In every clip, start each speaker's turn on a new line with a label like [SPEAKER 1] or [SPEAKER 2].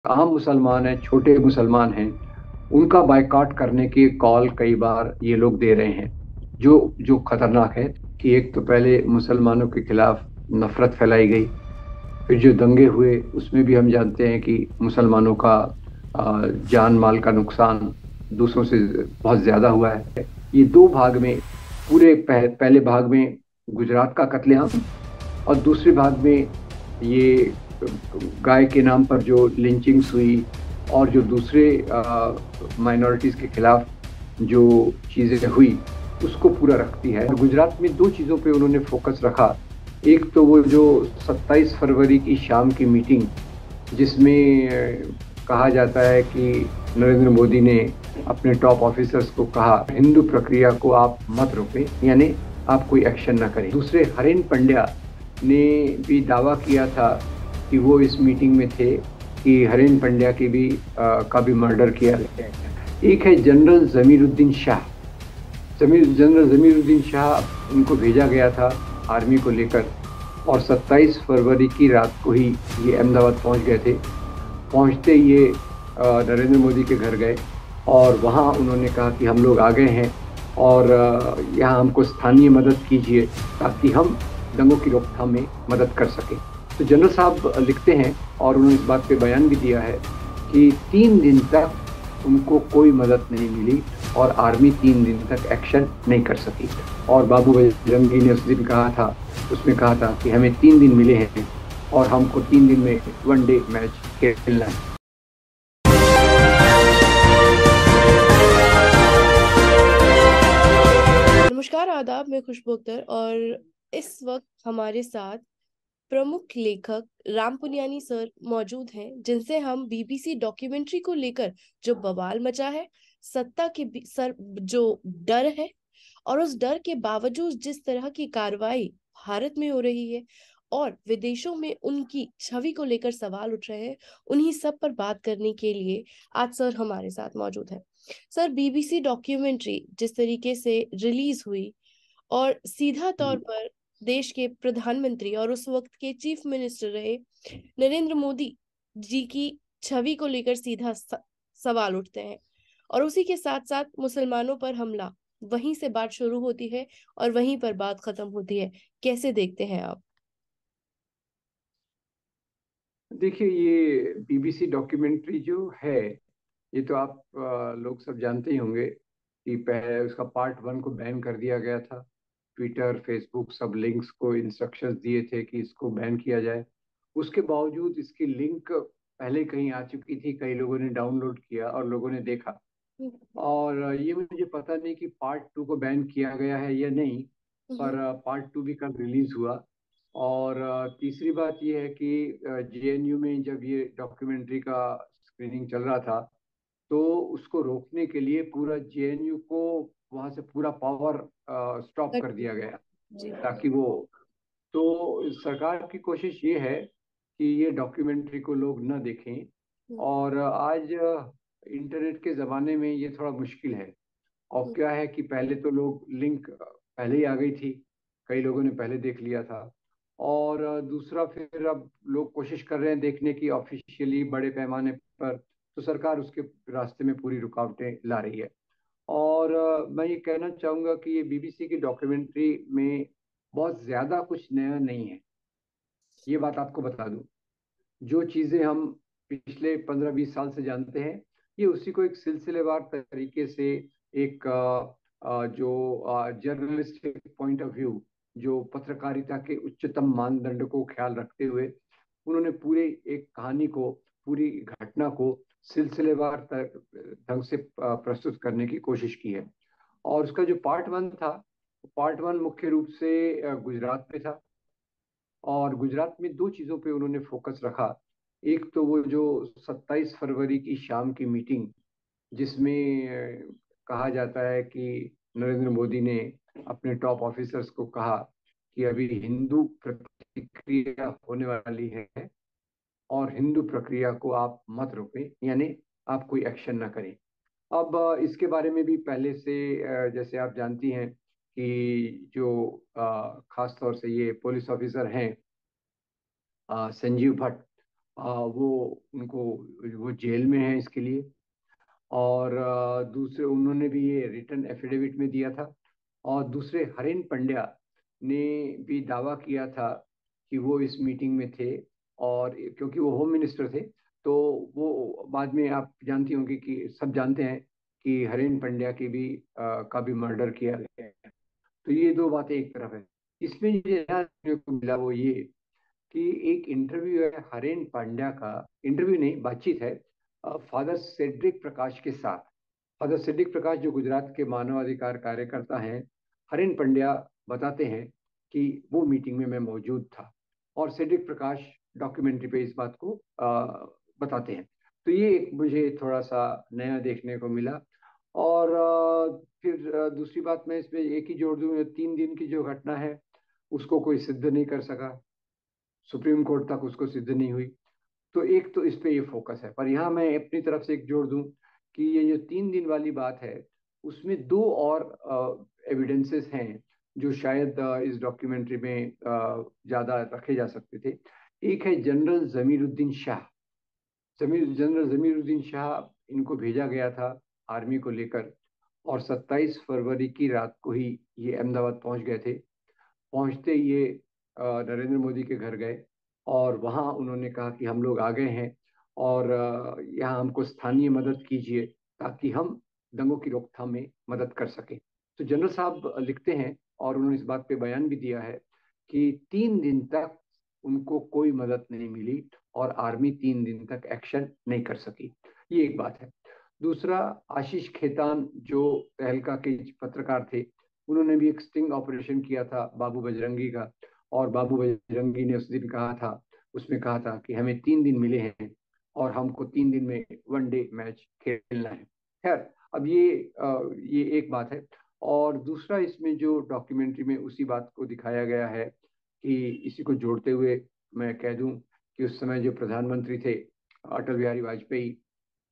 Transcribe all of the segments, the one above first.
[SPEAKER 1] आम मुसलमान हैं, छोटे मुसलमान हैं, उनका बायकॉट करने की कॉल कई बार ये लोग दे रहे हैं। जो जो खतरनाक है कि एक तो पहले मुसलमानों के खिलाफ नफरत फैलाई गई, फिर जो दंगे हुए उसमें भी हम जानते हैं कि मुसलमानों का जान माल का नुकसान दूसरों से बहुत ज्यादा हुआ है। ये दो भाग में, पूरे पहले भाग में गुजरात का कत्लेआम, और दूसरे भाग में ये गाय के नाम पर जो लिंचिंग्स हुई और जो दूसरे माइनॉरिटीज के खिलाफ जो चीजें हुई, उसको पूरा रखती है। और गुजरात में दो चीजों पे उन्होंने फोकस रखा। एक तो वो जो 27 फरवरी की शाम की मीटिंग, जिसमें कहा जाता है कि नरेंद्र मोदी ने अपने टॉप ऑफिसर्स को कहा हिंदू प्रक्रिया को आप मत रोकें, यानी आप कोई एक्शन ना करें। दूसरे, हरेन पंड्या ने भी दावा किया था कि वो इस मीटिंग में थे, कि हरेन पंड्या की भी का भी मर्डर किया गया है। एक है जनरल जमीरुद्दीन शाह। जनरल जमीरुद्दीन शाह, उनको भेजा गया था आर्मी को लेकर, और 27 फरवरी की रात को ही ये अहमदाबाद पहुंच गए थे। पहुंचते ही ये नरेंद्र मोदी के घर गए, और वहाँ उन्होंने कहा कि हम लोग आ गए हैं, और यहाँ हमको स्थानीय मदद कीजिए ताकि हम दंगों की रोकथाम में मदद कर सकें। तो जनरल साहब लिखते हैं, और उन्होंने इस बात पे बयान भी दिया है कि 3 दिन तक उनको कोई मदद नहीं मिली, और आर्मी 3 दिन तक एक्शन नहीं कर सकी। और बाबू बजरंगी ने उस दिन कहा था, उसमें कहा था कि हमें 3 दिन मिले हैं और हमको 3 दिन में वनडे मैच खेलना है।
[SPEAKER 2] नमस्कार, आदाब। मैं खुशबू अख्तर और इस वक्त हमारे साथ प्रमुख लेखक राम पुनियानी सर मौजूद हैं, जिनसे हम बीबीसी डॉक्यूमेंट्री को लेकर जो बवाल मचा है, सत्ता के सर जो डर है, और उस डर के बावजूद जिस तरह की कार्रवाई भारत में हो रही है और विदेशों में उनकी छवि को लेकर सवाल उठ रहे हैं, उन्हीं सब पर बात करने के लिए आज सर हमारे साथ मौजूद हैं। सर, बीबीसी डॉक्यूमेंट्री जिस तरीके से रिलीज हुई और सीधा तौर पर देश के प्रधानमंत्री और उस वक्त के चीफ मिनिस्टर रहे नरेंद्र मोदी जी की छवि को लेकर सीधा सवाल उठते हैं, और उसी के साथ साथ मुसलमानों पर हमला, वहीं से बात शुरू होती है और वहीं पर बात खत्म होती है। कैसे देखते हैं आप?
[SPEAKER 1] देखिए, ये बीबीसी डॉक्यूमेंट्री जो है, ये तो आप लोग सब जानते ही होंगे कि पहले उसका पार्ट 1 को बैन कर दिया गया था। ट्विटर, फेसबुक, सब लिंक्स को इंस्ट्रक्शंस दिए थे कि इसको बैन किया जाए। उसके बावजूद इसकी लिंक पहले कहीं आ चुकी थी, कई लोगों ने डाउनलोड किया और लोगों ने देखा। और ये मुझे पता नहीं कि पार्ट 2 को बैन किया गया है या नहीं, पर पार्ट 2 भी कल रिलीज हुआ। और तीसरी बात ये है कि जेएनयू में जब ये डॉक्यूमेंट्री का स्क्रीनिंग चल रहा था, तो उसको रोकने के लिए पूरा जेएनयू को वहां से पूरा पावर स्टॉप कर दिया गया,
[SPEAKER 2] जी।
[SPEAKER 1] ताकि वो, तो सरकार की कोशिश ये है कि ये डॉक्यूमेंट्री को लोग न देखें। और आज इंटरनेट के ज़माने में ये थोड़ा मुश्किल है। और क्या है कि पहले तो लोग लिंक पहले ही आ गई थी, कई लोगों ने पहले देख लिया था। और दूसरा, फिर अब लोग कोशिश कर रहे हैं देखने की ऑफिशियली बड़े पैमाने पर, तो सरकार उसके रास्ते में पूरी रुकावटें ला रही है। और मैं ये कहना चाहूँगा कि ये बीबीसी की डॉक्यूमेंट्री में बहुत ज़्यादा कुछ नया नहीं है। ये बात आपको बता दूं, जो चीज़ें हम पिछले 15-20 साल से जानते हैं, ये उसी को एक सिलसिलेवार तरीके से, एक जो जर्नलिस्टिक पॉइंट ऑफ व्यू, जो पत्रकारिता के उच्चतम मानदंड को ख्याल रखते हुए, उन्होंने पूरे एक कहानी को, पूरी घटना को सिलसिलेवार ढंग से प्रस्तुत करने की कोशिश की है। और उसका जो पार्ट 1 था, पार्ट 1 मुख्य रूप से गुजरात पे था। और गुजरात में दो चीजों पे उन्होंने फोकस रखा। एक तो वो जो 27 फरवरी की शाम की मीटिंग, जिसमें कहा जाता है कि नरेंद्र मोदी ने अपने टॉप ऑफिसर्स को कहा कि अभी हिंदू प्रतिक्रिया होने वाली है, और हिंदू प्रक्रिया को आप मत रोकें, यानी आप कोई एक्शन ना करें। अब इसके बारे में भी पहले से, जैसे आप जानती हैं कि जो खास तौर से ये पुलिस ऑफिसर हैं, संजीव भट्ट, वो उनको वो जेल में है इसके लिए। और दूसरे उन्होंने भी ये रिटर्न एफिडेविट में दिया था। और दूसरे हरेन पंड्या ने भी दावा किया था कि वो इस मीटिंग में थे। और क्योंकि वो होम मिनिस्टर थे, तो वो बाद में आप जानती होंगी कि सब जानते हैं कि हरेन पंड्या की भी का भी मर्डर किया गया है। तो ये दो बातें एक तरफ है। इसमें ये नया देखने को मिला वो ये कि एक इंटरव्यू है हरेन पांड्या का। इंटरव्यू नहीं, बातचीत है फादर सेड्रिक प्रकाश के साथ। फादर सेड्रिक प्रकाश जो गुजरात के मानवाधिकार कार्यकर्ता हैं, हरेन पंड्या बताते हैं कि वो मीटिंग में मैं मौजूद था। और सेड्रिक प्रकाश डॉक्यूमेंट्री पे इस बात को बताते हैं। तो ये एक मुझे थोड़ा सा नया देखने को मिला। और फिर दूसरी बात मैं इसमें एक ही जोड़ दूं, 3 दिन की जो घटना है उसको कोई सिद्ध नहीं कर सका। सुप्रीम कोर्ट तक उसको सिद्ध नहीं हुई। तो एक तो इस पे ये फोकस है। पर यहाँ मैं अपनी तरफ से एक जोड़ दूं कि ये जो 3 दिन वाली बात है उसमें दो और एविडेंसेस हैं जो शायद इस डॉक्यूमेंट्री में ज्यादा रखे जा सकते थे। एक है जनरल जमीरुद्दीन शाह। जनरल जमीरुद्दीन शाह, इनको भेजा गया था आर्मी को लेकर। और 27 फरवरी की रात को ही ये अहमदाबाद पहुंच गए थे। पहुंचते ही ये नरेंद्र मोदी के घर गए। और वहां उन्होंने कहा कि हम लोग आ गए हैं और यहाँ हमको स्थानीय मदद कीजिए ताकि हम दंगों की रोकथाम में मदद कर सकें। तो जनरल साहब लिखते हैं और उन्होंने इस बात पे बयान भी दिया है कि 3 दिन तक उनको कोई मदद नहीं मिली और आर्मी 3 दिन तक एक्शन नहीं कर सकी। ये एक बात है। दूसरा, आशीष खेतान जो तहलका के पत्रकार थे, उन्होंने भी एक स्टिंग ऑपरेशन किया था बाबू बजरंगी का। और बाबू बजरंगी ने उस दिन कहा था, उसमें कहा था कि हमें 3 दिन मिले हैं और हमको 3 दिन में वनडे मैच खेलना है। खैर, अब ये एक बात है। और दूसरा, इसमें जो डॉक्यूमेंट्री में उसी बात को दिखाया गया है कि इसी को जोड़ते हुए मैं कह दूं कि उस समय जो प्रधानमंत्री थे अटल बिहारी वाजपेयी,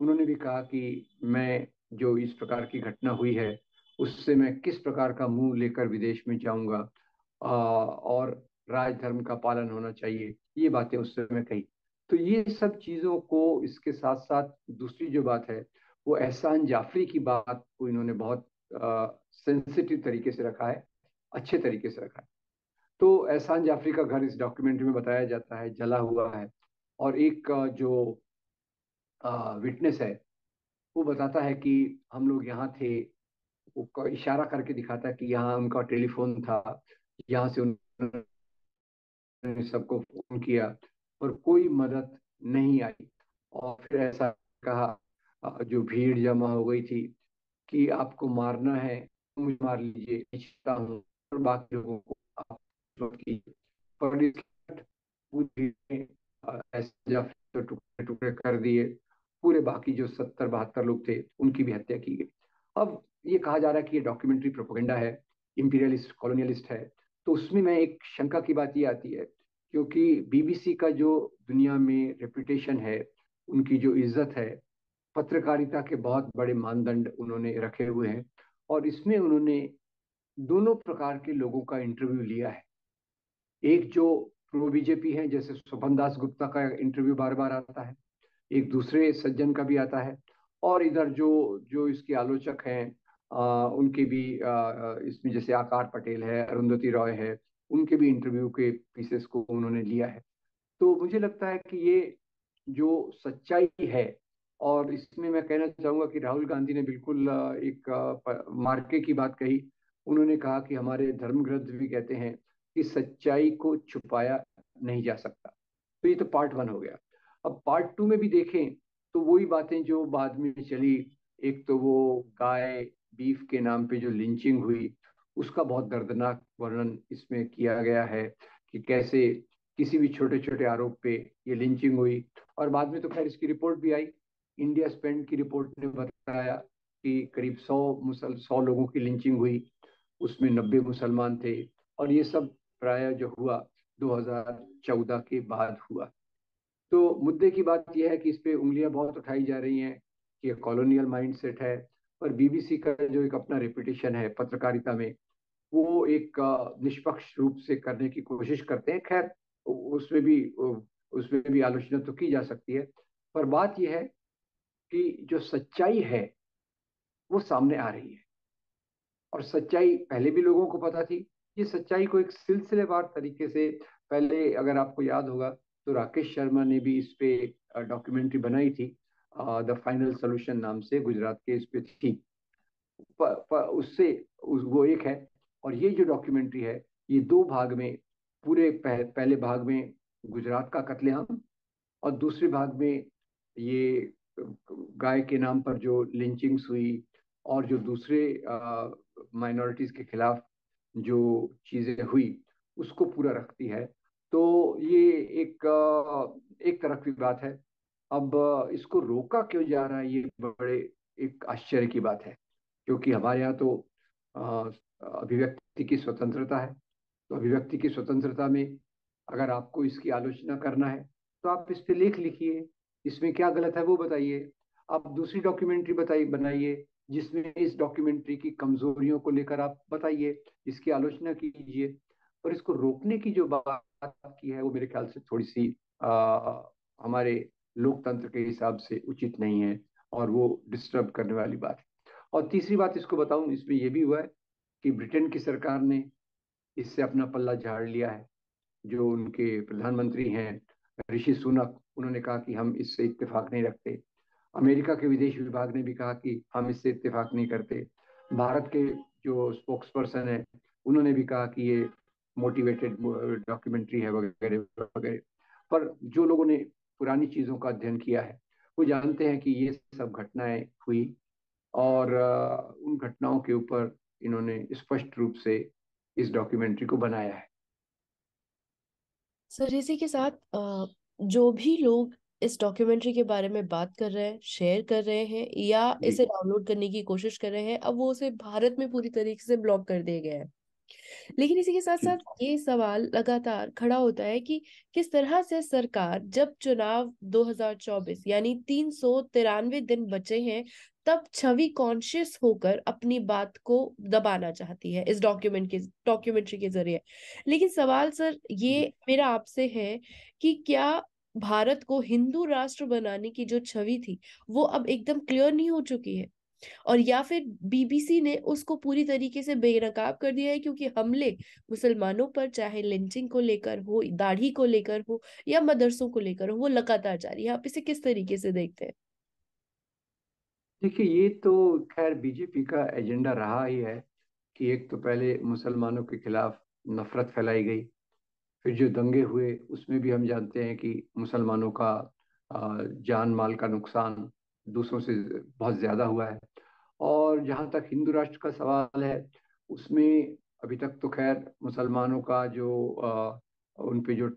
[SPEAKER 1] उन्होंने भी कहा कि मैं जो इस प्रकार की घटना हुई है उससे मैं किस प्रकार का मुंह लेकर विदेश में जाऊंगा, और राजधर्म का पालन होना चाहिए, ये बातें उस समय कही। तो ये सब चीजों को, इसके साथ साथ दूसरी जो बात है वो एहसान जाफरी की बात को इन्होंने बहुत सेंसिटिव तरीके से रखा है, अच्छे तरीके से रखा है। तो एहसान जाफरी का घर इस डॉक्यूमेंट्री में बताया जाता है जला हुआ है। और एक जो विटनेस है वो बताता है कि हम लोग यहाँ थे। वो इशारा करके दिखाता है कि यहाँ उनका टेलीफोन था, यहाँ से उन्होंने सबको फोन किया और कोई मदद नहीं आई। और फिर ऐसा कहा, जो भीड़ जमा हो गई थी, कि आपको मारना है तो मुझे मार लीजिए, मैं चाहता हूँ, और बाकी लोगों को आप मत कीजिए। पर पूरी भीड़ ने ऐसे या फिर टुकड़े टुकड़े कर दिए। पूरे बाकी जो 70-72 लोग थे उनकी भी हत्या की गई। अब ये कहा जा रहा है कि ये डॉक्यूमेंट्री प्रोपेगेंडा है, इंपीरियलिस्ट कॉलोनियलिस्ट है। तो उसमें मैं एक शंका की बात ये आती है, क्योंकि बीबीसी का जो दुनिया में रेपुटेशन है, उनकी जो इज्जत है, पत्रकारिता के बहुत बड़े मानदंड उन्होंने रखे हुए हैं। और इसमें उन्होंने दोनों प्रकार के लोगों का इंटरव्यू लिया है। एक जो प्रो बीजेपी है, जैसे स्वपन दास गुप्ता का इंटरव्यू बार बार आता है, एक दूसरे सज्जन का भी आता है। और इधर जो जो इसके आलोचक हैं, उनके भी इसमें जैसे आकार पटेल है, अरुंधति रॉय है, उनके भी इंटरव्यू के पीसेस को उन्होंने लिया है। तो मुझे लगता है कि ये जो सच्चाई है, और इसमें मैं कहना चाहूंगा कि राहुल गांधी ने बिल्कुल एक मार्के की बात कही। उन्होंने कहा कि हमारे धर्म ग्रंथ भी कहते हैं कि सच्चाई को छुपाया नहीं जा सकता। तो ये तो पार्ट 1 हो गया। अब पार्ट 2 में भी देखें तो वही बातें जो बाद में चली। एक तो वो गाय बीफ के नाम पे जो लिंचिंग हुई, उसका बहुत दर्दनाक वर्णन इसमें किया गया है कि कैसे किसी भी छोटे छोटे आरोप पे ये लिंचिंग हुई। और बाद में तो खैर इसकी रिपोर्ट भी आई। इंडिया स्पेंड की रिपोर्ट ने बताया कि करीब 100 लोगों की लिंचिंग हुई, उसमें 90 मुसलमान थे। और ये सब प्राय जो हुआ 2014 के बाद हुआ। तो मुद्दे की बात यह है कि इस पे उंगलियां बहुत उठाई जा रही हैं कि ये कॉलोनियल माइंडसेट है। पर बीबीसी का जो एक अपना रेपुटेशन है पत्रकारिता में, वो एक निष्पक्ष रूप से करने की कोशिश करते हैं। खैर, उसमें भी उसमें भी आलोचना तो की जा सकती है। पर बात यह है कि जो सच्चाई है वो सामने आ रही है, और सच्चाई पहले भी लोगों को पता थी। ये सच्चाई को एक सिलसिलेवार तरीके से, पहले अगर आपको याद होगा तो राकेश शर्मा ने भी इस पे डॉक्यूमेंट्री बनाई थी, द फाइनल सोल्यूशन नाम से, गुजरात के इस पे थी। उससे वो एक है। और ये जो डॉक्यूमेंट्री है, ये दो भाग में, पूरे पहले भाग में गुजरात का कत्लेआम, और दूसरे भाग में ये गाय के नाम पर जो लिंचिंग्स हुई और जो दूसरे माइनॉरिटीज के खिलाफ जो चीजें हुई, उसको पूरा रखती है। तो ये एक तरफ की बात है। अब इसको रोका क्यों जा रहा है, ये बड़े एक आश्चर्य की बात है। क्योंकि हमारे यहाँ तो अ, अभिव्यक्ति की स्वतंत्रता है। तो अभिव्यक्ति की स्वतंत्रता में अगर आपको इसकी आलोचना करना है तो आप इस पे लेख लिखिए, इसमें क्या गलत है वो बताइए। आप दूसरी डॉक्यूमेंट्री बताइए, बनाइए, जिसमें इस डॉक्यूमेंट्री की कमजोरियों को लेकर आप बताइए, इसकी आलोचना कीजिए। और इसको रोकने की जो बात की है वो मेरे ख्याल से थोड़ी सी हमारे लोकतंत्र के हिसाब से उचित नहीं है, और वो डिस्टर्ब करने वाली बात है। और तीसरी बात इसको बताऊं, इसमें यह भी हुआ है कि ब्रिटेन की सरकार ने इससे अपना पल्ला झाड़ लिया है। जो उनके प्रधानमंत्री हैं ऋषि सुनक, उन्होंने कहा कि हम इससे इत्तेफाक नहीं रखते। अमेरिका के विदेश विभाग ने भी कहा कि हम इससे इत्तेफाक नहीं करते। भारत के जो स्पोक्स पर्सन है, उन्होंने भी कहा कि ये मोटिवेटेड डॉक्यूमेंट्री है, वगैरह वगैरह। पर जो लोगों ने पुरानी चीजों का अध्ययन किया है, वो जानते हैं कि ये सब घटनाएं हुई, और उन घटनाओं के ऊपर इन्होंने स्पष्ट रूप से इस डॉक्यूमेंट्री को बनाया है।
[SPEAKER 2] सर इसी के साथ जो भी लोग इस डॉक्यूमेंट्री के बारे में बात कर रहे हैं, शेयर कर रहे हैं या
[SPEAKER 1] जी
[SPEAKER 2] इसे डाउनलोड करने की कोशिश कर रहे हैं, अब वो उसे भारत में पूरी तरीके से ब्लॉक कर दिए गए हैं। लेकिन इसी के साथ
[SPEAKER 1] जी
[SPEAKER 2] साथ ये सवाल लगातार खड़ा होता है कि किस तरह से सरकार, जब चुनाव 2024 यानी 393 दिन बचे हैं, तब छवि कॉन्शियस होकर अपनी बात को दबाना चाहती है इस डॉक्यूमेंट्री के जरिए। लेकिन सवाल सर ये
[SPEAKER 1] जी।
[SPEAKER 2] मेरा आपसे है कि क्या भारत को हिंदू राष्ट्र बनाने की जो छवि थी वो अब एकदम क्लियर नहीं हो चुकी है, और या फिर बीबीसी ने उसको पूरी तरीके से बेनकाब कर दिया है, क्योंकि हमले मुसलमानों पर चाहे लिंचिंग को लेकर हो, दाढ़ी को लेकर हो या मदरसों को लेकर हो, वो लगातार जारी है। आप इसे किस तरीके से देखते हैं?
[SPEAKER 1] देखिए, ये तो खैर बीजेपी का एजेंडा रहा ही है कि एक तो पहले मुसलमानों के खिलाफ नफरत फैलाई गई, फिर जो दंगे हुए उसमें भी हम जानते हैं कि मुसलमानों का जान माल का नुकसान दूसरों से बहुत ज्यादा हुआ है। और जहाँ तक हिंदू राष्ट्र का सवाल है, उसमें अभी तक तो खैर मुसलमानों का जो उन पे जो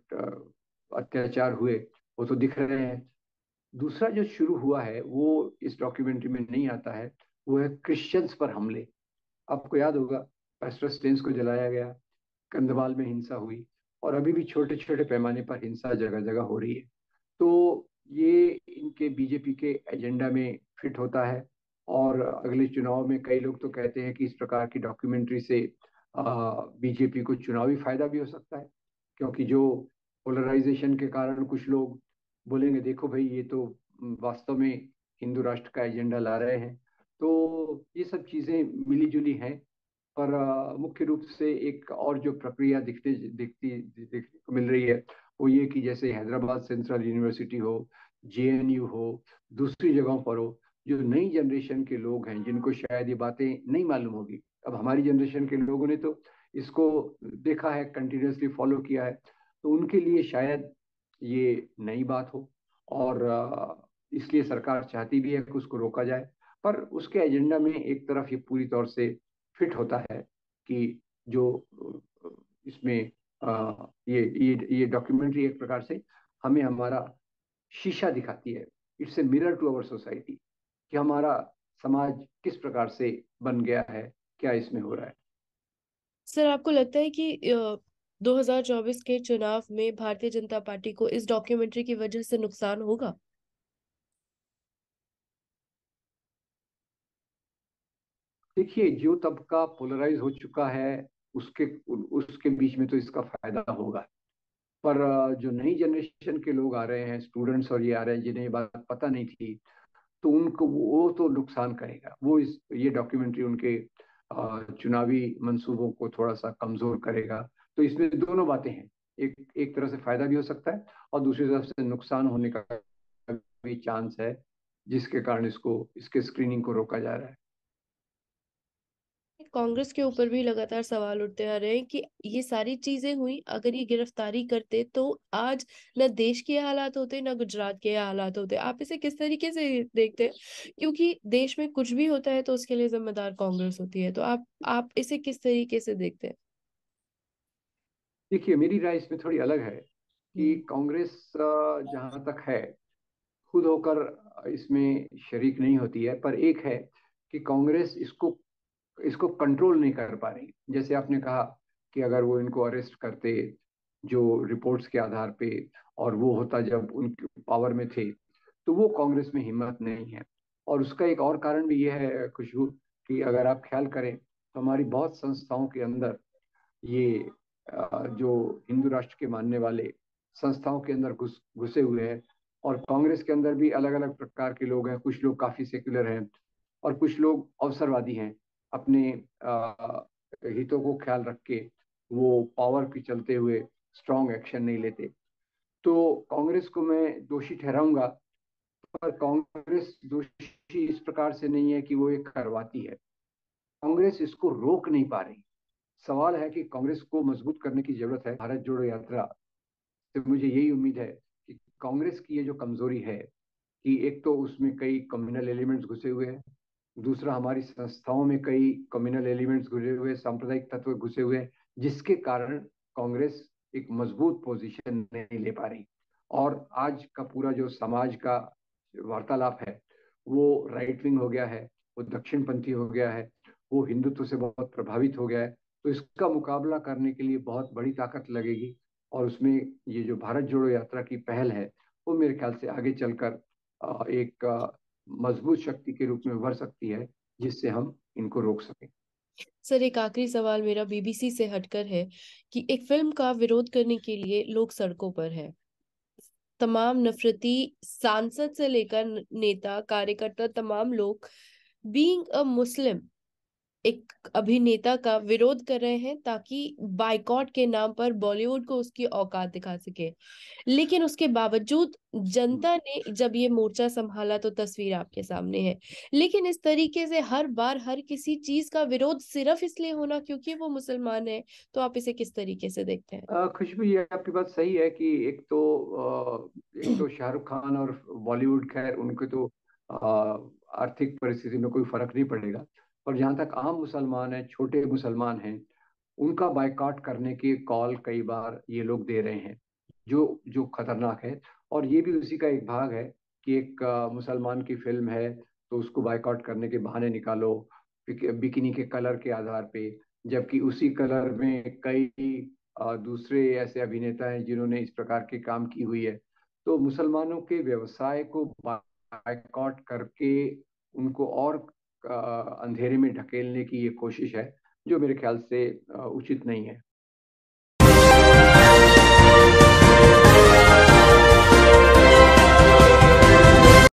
[SPEAKER 1] अत्याचार हुए वो तो दिख रहे हैं। दूसरा जो शुरू हुआ है वो इस डॉक्यूमेंट्री में नहीं आता है, वो है क्रिश्चियंस पर हमले। आपको याद होगा, पेस्टर स्टेन्स को जलाया गया, कंधमाल में हिंसा हुई, और अभी भी छोटे छोटे पैमाने पर हिंसा जगह जगह हो रही है। तो ये इनके बीजेपी के एजेंडा में फिट होता है। और अगले चुनाव में कई लोग तो कहते हैं कि इस प्रकार की डॉक्यूमेंट्री से बीजेपी को चुनावी फायदा भी हो सकता है। क्योंकि जो पोलराइजेशन के कारण कुछ लोग बोलेंगे, देखो भाई, ये तो वास्तव में हिंदू राष्ट्र का एजेंडा ला रहे हैं। तो ये सब चीजें मिली जुली हैं। पर मुख्य रूप से एक और जो प्रक्रिया देखने को मिल रही है, वो ये कि जैसे हैदराबाद सेंट्रल यूनिवर्सिटी हो, जेएनयू हो, दूसरी जगहों पर हो, जो नई जनरेशन के लोग हैं जिनको शायद ये बातें नहीं मालूम होगी। अब हमारी जनरेशन के लोगों ने तो इसको देखा है, कंटिन्यूअसली फॉलो किया है, तो उनके लिए शायद ये नई बात हो। और इसलिए सरकार चाहती भी है कि उसको रोका जाए। पर उसके एजेंडा में एक तरफ ये पूरी तौर से फिट होता है कि जो इसमें ये डॉक्यूमेंट्री एक प्रकार से हमें हमारा शीशा दिखाती है। It's a mirror to our society, कि हमारा समाज किस प्रकार से बन गया है, क्या इसमें हो रहा है।
[SPEAKER 2] सर आपको लगता है कि 2024 के चुनाव में भारतीय जनता पार्टी को इस डॉक्यूमेंट्री की वजह से नुकसान होगा?
[SPEAKER 1] देखिए, जो तबका पोलराइज हो चुका है, उसके उसके बीच में तो इसका फायदा होगा। पर जो नई जनरेशन के लोग आ रहे हैं, स्टूडेंट्स और ये आ रहे हैं जिन्हें ये बात पता नहीं थी, तो उनको वो तो नुकसान करेगा। वो इस ये डॉक्यूमेंट्री उनके चुनावी मंसूबों को थोड़ा सा कमजोर करेगा। तो इसमें दोनों बातें हैं, एक एक तरह से फायदा भी हो सकता है और दूसरी तरफ से नुकसान होने का भी चांस है, जिसके कारण इसको इसके स्क्रीनिंग को रोका जा रहा है।
[SPEAKER 2] कांग्रेस के ऊपर भी लगातार सवाल उठते आ रहे हैं कि ये सारी चीजें हुई, अगर ये गिरफ्तारी करते तो आज न देश के हालात होते न गुजरात के हालात होते। आप इसे किस तरीके से देखते हैं? क्योंकि देश में कुछ भी होता है तो उसके लिए जिम्मेदार कांग्रेस होती है, तो आप इसे किस तरीके से देखते हैं?
[SPEAKER 1] देखिए, मेरी राय इसमें थोड़ी अलग है कि
[SPEAKER 2] हम्म।
[SPEAKER 1] कांग्रेस जहां तक है खुद होकर इसमें शरीक नहीं होती है, पर एक है कि कांग्रेस इसको इसको कंट्रोल नहीं कर पा रही। जैसे आपने कहा कि अगर वो इनको अरेस्ट करते जो रिपोर्ट्स के आधार पे, और वो होता जब उनके पावर में थे, तो वो कांग्रेस में हिम्मत नहीं है। और उसका एक और कारण भी ये है खुशबू, कि अगर आप ख्याल करें तो हमारी बहुत संस्थाओं के अंदर ये जो हिंदू राष्ट्र के मानने वाले संस्थाओं के अंदर घुसे हुए हैं। और कांग्रेस के अंदर भी अलग अलग प्रकार के लोग हैं। कुछ लोग काफी सेक्युलर हैं और कुछ लोग अवसरवादी हैं। अपने हितों को ख्याल रख के वो पावर के चलते हुए स्ट्रांग एक्शन नहीं लेते। तो कांग्रेस को मैं दोषी ठहराऊंगा, पर कांग्रेस दोषी इस प्रकार से नहीं है कि वो ये करवाती है। कांग्रेस इसको रोक नहीं पा रही। सवाल है कि कांग्रेस को मजबूत करने की जरूरत है। भारत जोड़ो यात्रा से मुझे यही उम्मीद है कि कांग्रेस की ये जो कमजोरी है, कि एक तो उसमें कई कम्युनल एलिमेंट्स घुसे हुए हैं, दूसरा हमारी संस्थाओं में कई कम्युनल एलिमेंट्स घुसे हुए, सांप्रदायिक तत्व घुसे हुए हैं, जिसके कारण कांग्रेस एक मजबूत पोजीशन नहीं ले पा रही। और आज का पूरा जो समाज का वार्तालाप है, वो राइट विंग हो गया है, वो दक्षिणपंथी हो गया है, वो हिंदुत्व से बहुत प्रभावित हो गया है। तो इसका मुकाबला करने के लिए बहुत बड़ी ताकत लगेगी। और उसमें ये जो भारत जोड़ो यात्रा की पहल है, वो मेरे ख्याल से आगे चलकर एक मजबूत शक्ति के रूप में उभर सकती है, जिससे हम इनको रोक सकें।
[SPEAKER 2] सर, एक आखिरी सवाल मेरा बीबीसी से हटकर है कि एक फिल्म का विरोध करने के लिए लोग सड़कों पर है। तमाम नफरती सांसद से लेकर नेता कार्यकर्ता तमाम लोग बीइंग अ मुस्लिम एक अभिनेता का विरोध कर रहे हैं ताकि बाइकॉट के नाम पर बॉलीवुड को उसकी औकात दिखा सके। लेकिन उसके बावजूद जनता ने जब ये मोर्चा संभाला तो तस्वीर आपके सामने है। लेकिन इस तरीके से हर बार हर किसी चीज का विरोध सिर्फ इसलिए होना क्योंकि वो मुसलमान है, तो आप इसे किस तरीके से देखते हैं?
[SPEAKER 1] खुशबू, ये आपकी बात सही है कि एक तो शाहरुख खान और बॉलीवुड, खैर उनके तो आर्थिक परिस्थिति में कोई फर्क नहीं पड़ेगा। पर जहाँ तक आम मुसलमान हैं, छोटे मुसलमान हैं, उनका बायकॉट करने की कॉल कई बार ये लोग दे रहे हैं, जो जो खतरनाक है। और ये भी उसी का एक भाग है कि एक मुसलमान की फिल्म है तो उसको बायकॉट करने के बहाने निकालो, बिकिनी के कलर के आधार पे। जबकि उसी कलर में कई दूसरे ऐसे अभिनेता हैं जिन्होंने इस प्रकार के काम की हुई है। तो मुसलमानों के व्यवसाय को बायकॉट करके उनको और अंधेरे में ढकेलने की ये कोशिश है, जो मेरे ख्याल से उचित नहीं है।